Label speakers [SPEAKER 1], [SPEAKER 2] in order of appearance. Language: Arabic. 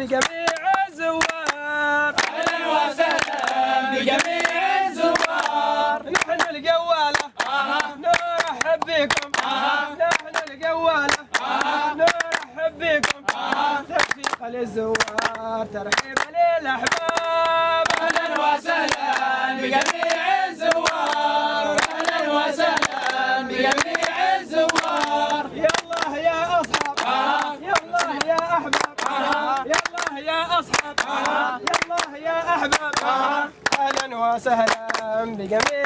[SPEAKER 1] بجميع الزوار.
[SPEAKER 2] أهلا وسهلا بجميع الزوار.
[SPEAKER 1] نحن الجوالة نرحب بكم. نحن الجوالة نرحب بكم. ترحيب للزوار ترحيب للأحباب.
[SPEAKER 2] أهلا وسهلا بجميع الزوار. أهلا وسهلا بجميع الزوار.
[SPEAKER 1] يلا يا أصحاب يلا يا أحباب. يلا يا أصحاب يلا يا أحباب. أهلا وسهلا بجميع